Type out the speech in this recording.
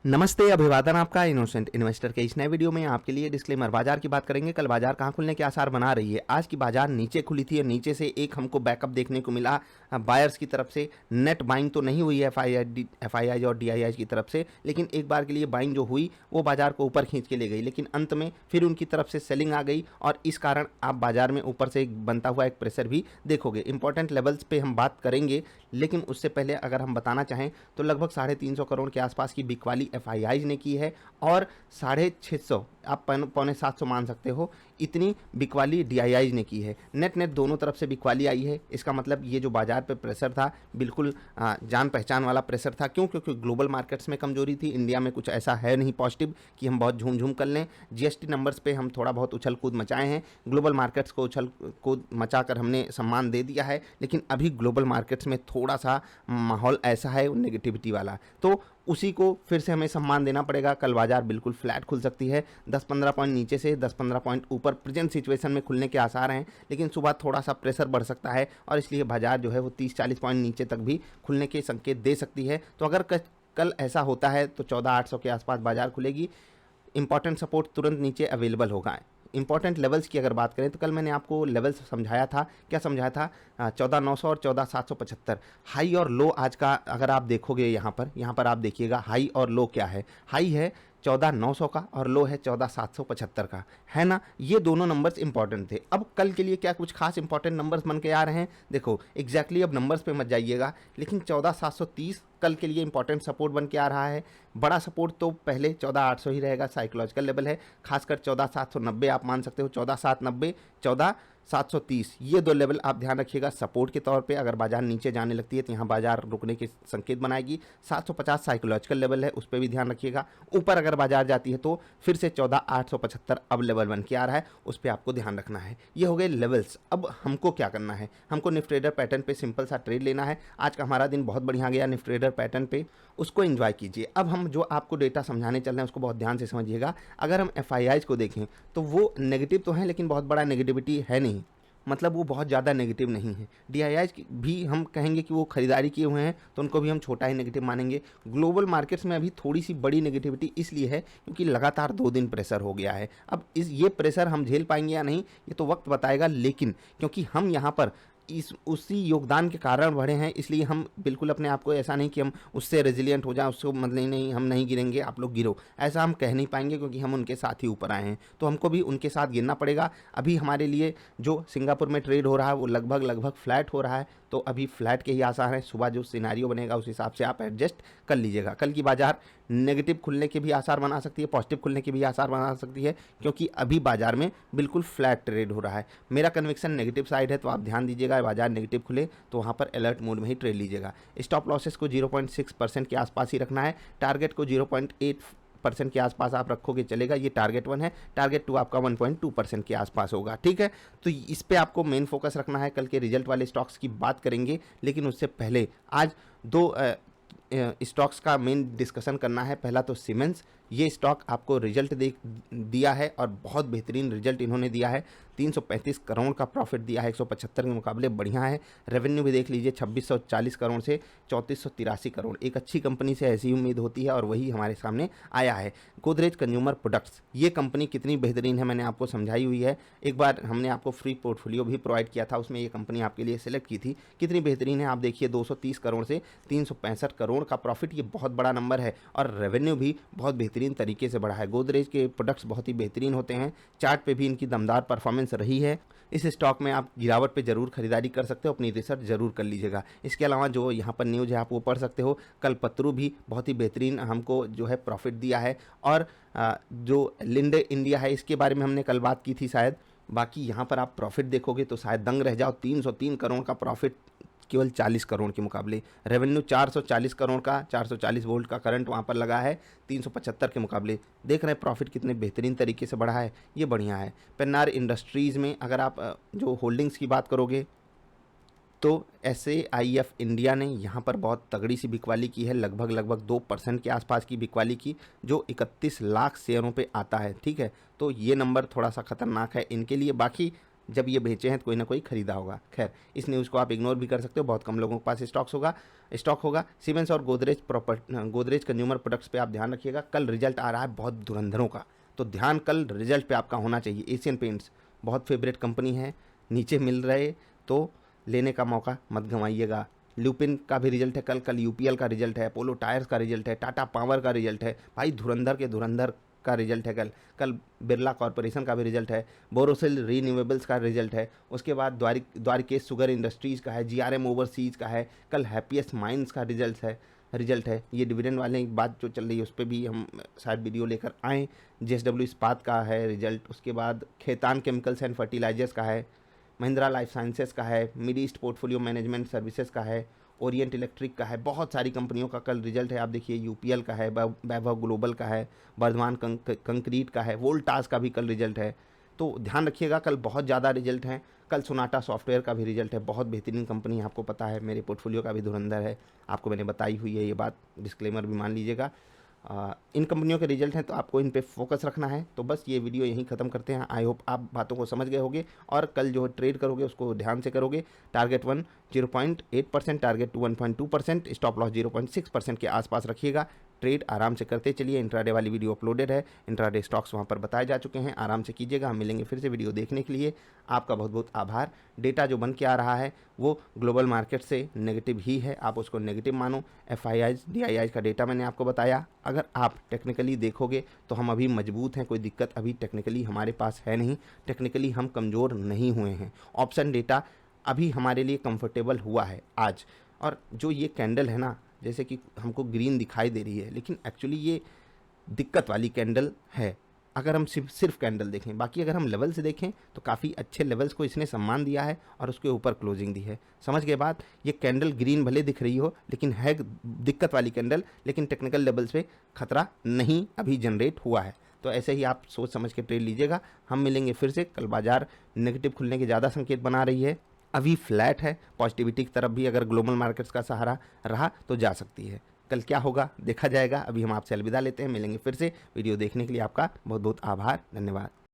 नमस्ते, अभिवादन आपका इनोसेंट इन्वेस्टर के इस नए वीडियो में आपके लिए डिस्क्लेमर। बाजार की बात करेंगे। कल बाजार कहां खुलने के आसार बना रही है। आज की बाजार नीचे खुली थी और नीचे से एक हमको बैकअप देखने को मिला बायर्स की तरफ से। नेट बाइंग तो नहीं हुई है एफआईआई और डीआईआई की तरफ से, लेकिन एक बार के लिए बाइंग जो हुई वो बाजार को ऊपर खींच के ले गई, लेकिन अंत में फिर उनकी तरफ से सेलिंग आ गई और इस कारण आप बाजार में ऊपर से बनता हुआ एक प्रेशर भी देखोगे। इंपॉर्टेंट लेवल्स पे हम बात करेंगे, लेकिन उससे पहले अगर हम बताना चाहें तो लगभग 350 करोड़ के आसपास की बिकवाली एफआईआई ने की है और 650, आप पौने 700 मान सकते हो, इतनी बिकवाली डीआईआई ने की है। नेट नेट दोनों तरफ से बिकवाली आई है। इसका मतलब ये जो बाजार पे प्रेशर था बिल्कुल जान पहचान वाला प्रेशर था। क्यों? क्योंकि ग्लोबल मार्केट्स में कमजोरी थी, इंडिया में कुछ ऐसा है नहीं पॉजिटिव कि हम बहुत झूम झूम कर लें। जीएसटी नंबर्स पे हम थोड़ा बहुत उछल कूद मचाए हैं, ग्लोबल मार्केट्स को उछल कूद मचाकर हमने सम्मान दे दिया है, लेकिन अभी ग्लोबल मार्केट्स में थोड़ा सा माहौल ऐसा है नेगेटिविटी वाला, तो उसी को फिर से हमें सम्मान देना पड़ेगा। कल बाजार बिल्कुल फ्लैट खुल सकती है, 10-15 पॉइंट नीचे से 10-15 पॉइंट ऊपर प्रेजेंट सिचुएशन में खुलने के आसार हैं, लेकिन सुबह थोड़ा सा प्रेशर बढ़ सकता है और इसलिए बाजार जो है वो 30-40 पॉइंट नीचे तक भी खुलने के संकेत दे सकती है। तो अगर कल ऐसा होता है तो 14,800 के आसपास बाजार खुलेगी। इंपॉर्टेंट सपोर्ट तुरंत नीचे अवेलेबल होगा। इंपॉर्टेंट लेवल्स की अगर बात करें तो कल मैंने आपको लेवल्स समझाया था। क्या समझाया था? 14,900 और 14,775 हाई और लो आज का। अगर आप देखोगे यहाँ पर आप देखिएगा हाई और लो क्या है। हाई है 14,900 का और लो है 14,775 का, है ना। ये दोनों नंबर्स इंपॉर्टेंट थे। अब कल के लिए क्या कुछ खास इंपॉर्टेंट नंबर्स बन के आ रहे हैं? देखो एग्जैक्टली अब नंबर्स पे मत जाइएगा, लेकिन 14,730 कल के लिए इंपॉर्टेंट सपोर्ट बन के आ रहा है। बड़ा सपोर्ट तो पहले 14,800 ही रहेगा, साइकोलॉजिकल लेवल है। खासकर 14,790 आप मान सकते हो, 14,790, 14,730, ये दो लेवल आप ध्यान रखिएगा सपोर्ट के तौर पे। अगर बाजार नीचे जाने लगती है तो यहाँ बाजार रुकने के संकेत बनाएगी। 750 साइकोलॉजिकल लेवल है, उस पर भी ध्यान रखिएगा। ऊपर अगर बाजार जाती है तो फिर से 14,875 अब लेवल बन के आ रहा है, उस पर आपको ध्यान रखना है। ये हो गए लेवल्स। अब हमको क्या करना है? हमको निफ्टी ट्रेडर पैटर्न पे सिंपल सा ट्रेड लेना है। आज का हमारा दिन बहुत बढ़िया गया निफ्टी ट्रेडर पैटर्न पे, उसको एंजॉय कीजिए। अब हम जो आपको डेटा समझाने चल रहे हैं उसको बहुत ध्यान से समझिएगा। अगर हम एफआईआईज को देखें तो वो नेगेटिव तो है, लेकिन बहुत बड़ा नेगेटिविटी है नहीं, मतलब वो बहुत ज़्यादा नेगेटिव नहीं है। डीआईआईज भी हम कहेंगे कि वो खरीदारी किए हुए हैं तो उनको भी हम छोटा ही नेगेटिव मानेंगे। ग्लोबल मार्केट्स में अभी थोड़ी सी बड़ी नेगेटिविटी इसलिए है क्योंकि लगातार 2 दिन प्रेशर हो गया है। अब ये प्रेशर हम झेल पाएंगे या नहीं ये तो वक्त बताएगा, लेकिन क्योंकि हम यहाँ पर उसी योगदान के कारण बढ़े हैं, इसलिए हम बिल्कुल अपने आप को ऐसा नहीं कि हम उससे रेजिलियंट हो जाए, उसको मतलब नहीं हम नहीं गिरेंगे आप लोग गिरो, ऐसा हम कह नहीं पाएंगे क्योंकि हम उनके साथ ही ऊपर आए हैं, तो हमको भी उनके साथ गिरना पड़ेगा। अभी हमारे लिए जो सिंगापुर में ट्रेड हो रहा है वो लगभग फ्लैट हो रहा है, तो अभी फ्लैट के ही आसार हैं। सुबह जो सिनारियो बनेगा उस हिसाब से आप एडजस्ट कर लीजिएगा। कल की बाजार नेगेटिव खुलने के भी आसार बना सकती है, पॉजिटिव खुलने के भी आसार बना सकती है, क्योंकि अभी बाजार में बिल्कुल फ्लैट ट्रेड हो रहा है। मेरा कन्विक्शन नेगेटिव साइड है, तो आप ध्यान दीजिएगा बाजार नेगेटिव खुले तो वहाँ पर अलर्ट मोड में ही ट्रेड लीजिएगा। स्टॉप लॉसेस को 0.6% के आसपास ही रखना है। टारगेट को 0.8% के आसपास आप रखोगे चलेगा। ये टारगेट 1 है, टारगेट 2 आपका 1.2% के आसपास होगा, ठीक है। तो इस पे आपको मेन फोकस रखना है। कल के रिजल्ट वाले स्टॉक्स की बात करेंगे, लेकिन उससे पहले आज 2 स्टॉक्स का मेन डिस्कशन करना है। पहला तो सीमेंस, ये स्टॉक आपको रिजल्ट दिया है और बहुत बेहतरीन रिजल्ट इन्होंने दिया है। 335 करोड़ का प्रॉफिट दिया है, 175 के मुकाबले बढ़िया है। रेवेन्यू भी देख लीजिए 2640 करोड़ से 3483 करोड़। एक अच्छी कंपनी से ऐसी उम्मीद होती है और वही हमारे सामने आया है। गोदरेज कंज्यूमर प्रोडक्ट्स, ये कंपनी कितनी बेहतरीन है मैंने आपको समझाई हुई है। एक बार हमने आपको फ्री पोर्टफोलियो भी प्रोवाइड किया था, उसमें ये कंपनी आपके लिए सिलेक्ट की थी। कितनी बेहतरीन है आप देखिए, 230 करोड़ से 365 करोड़ का प्रॉफिट, ये बहुत बड़ा नंबर है और रेवेन्यू भी बहुत बेहतरीन तरीके से बढ़ा है। गोदरेज के प्रोडक्ट्स बहुत ही बेहतरीन होते हैं, चार्ट पे भी इनकी दमदार परफॉर्मेंस रही है। इस स्टॉक में आप गिरावट पे जरूर खरीदारी कर सकते हो, अपनी रिसर्च जरूर कर लीजिएगा। इसके अलावा जो यहाँ पर न्यूज़ है आप वो पढ़ सकते हो। कल पत्रू भी बहुत ही बेहतरीन हमको जो है प्रॉफिट दिया है, और जो लिंडे इंडिया है इसके बारे में हमने कल बात की थी शायद। बाकी यहाँ पर आप प्रॉफिट देखोगे तो शायद दंग रह जाओ, 303 करोड़ का प्रॉफिट केवल 40 करोड़ के मुकाबले। रेवेन्यू 440 करोड़ का, 440 वोल्ट का करंट वहाँ पर लगा है 375 के मुकाबले। देख रहे हैं प्रॉफिट कितने बेहतरीन तरीके से बढ़ा है, ये बढ़िया है। पेन्नार इंडस्ट्रीज़ में अगर आप जो होल्डिंग्स की बात करोगे तो SAIF इंडिया ने यहाँ पर बहुत तगड़ी सी बिकवाली की है, लगभग 2% के आसपास की बिकवाली की, जो 31 लाख शेयरों पे आता है, ठीक है। तो ये नंबर थोड़ा सा खतरनाक है इनके लिए। बाकी जब ये बेचे हैं तो कोई ना कोई खरीदा होगा। खैर, इस न्यूज़ को आप इग्नोर भी कर सकते हो, बहुत कम लोगों के पास स्टॉक होगा। सीमेंस और गोदरेज कंज्यूमर प्रोडक्ट्स पे आप ध्यान रखिएगा, कल रिजल्ट आ रहा है बहुत धुरंधरों का, तो ध्यान कल रिजल्ट पे आपका होना चाहिए। एशियन पेंट्स बहुत फेवरेट कंपनी है, नीचे मिल रहे तो लेने का मौका मत गंवाइएगा। ल्यूपिन का भी रिजल्ट है कल यूपीएल का रिजल्ट है, अपोलो टायर्स का रिजल्ट है, टाटा पावर का रिजल्ट है, भाई धुरंधर का रिजल्ट है कल बिरला कॉरपोरेशन का भी रिजल्ट है, बोरोसिल रीन्यूएबल्स का रिजल्ट है, उसके बाद द्वारिकेश शुगर इंडस्ट्रीज़ का है, जीआरएम ओवरसीज़ का है, कल हैप्पीएस्ट माइंड्स का रिजल्ट है। ये डिविडेंड वाले एक बात जो चल रही है उस पर भी हम शायद वीडियो लेकर आएँ। जेएसडब्ल्यू इस्पात का है रिजल्ट, उसके बाद खेतान केमिकल्स एंड फर्टिलाइजर्स का है, महिंद्रा लाइफ साइंसेस का है, mid east portfolio management services का है, ओरिएंट इलेक्ट्रिक का है, बहुत सारी कंपनियों का कल रिजल्ट है। आप देखिए यूपीएल का है, वैभव ग्लोबल का है, वर्धमान कंक्रीट का है, वोल्टास का भी कल रिजल्ट है। तो ध्यान रखिएगा, कल बहुत ज़्यादा रिजल्ट हैं। कल सोनाटा सॉफ्टवेयर का भी रिजल्ट है, बहुत बेहतरीन कंपनी है, आपको पता है, मेरे पोर्टफोलियो का भी धुरंधर है, आपको मैंने बताई हुई है ये बात, डिस्क्लेमर भी मान लीजिएगा। इन कंपनियों के रिजल्ट हैं तो आपको इन पे फोकस रखना है। तो बस ये वीडियो यहीं ख़त्म करते हैं। आई होप आप बातों को समझ गए होंगे और कल जो ट्रेड करोगे उसको ध्यान से करोगे। टारगेट 1 0.8%, टारगेट 2 1.2%, स्टॉप लॉस 0.6% के आसपास रखिएगा। ट्रेड आराम से करते चलिए। इंट्राडे वाली वीडियो अपलोडेड है, इंट्राडे स्टॉक्स वहाँ पर बताए जा चुके हैं, आराम से कीजिएगा। हम मिलेंगे फिर से वीडियो देखने के लिए। आपका बहुत बहुत आभार। डेटा जो बन के आ रहा है वो ग्लोबल मार्केट से नेगेटिव ही है, आप उसको नेगेटिव मानो। एफआईआईज डीआईआईज का डेटा मैंने आपको बताया। अगर आप टेक्निकली देखोगे तो हम अभी मजबूत हैं, कोई दिक्कत अभी टेक्निकली हमारे पास है नहीं, टेक्निकली हम कमज़ोर नहीं हुए हैं। ऑप्शन डेटा अभी हमारे लिए कंफर्टेबल हुआ है आज। और जो ये कैंडल है ना, जैसे कि हमको ग्रीन दिखाई दे रही है, लेकिन एक्चुअली ये दिक्कत वाली कैंडल है अगर हम सिर्फ कैंडल देखें। बाकी अगर हम लेवल से देखें तो काफ़ी अच्छे लेवल्स को इसने सम्मान दिया है और उसके ऊपर क्लोजिंग दी है। समझ गए बात? ये कैंडल ग्रीन भले दिख रही हो लेकिन है दिक्कत वाली कैंडल, लेकिन टेक्निकल लेवल्स पे खतरा नहीं अभी जनरेट हुआ है। तो ऐसे ही आप सोच समझ के ट्रेड लीजिएगा। हम मिलेंगे फिर से। कल बाजार नेगेटिव खुलने के ज़्यादा संकेत बना रही है, अभी फ्लैट है। पॉजिटिविटी की तरफ भी अगर ग्लोबल मार्केट्स का सहारा रहा तो जा सकती है। कल क्या होगा देखा जाएगा। अभी हम आपसे अलविदा लेते हैं, मिलेंगे फिर से। वीडियो देखने के लिए आपका बहुत बहुत आभार, धन्यवाद।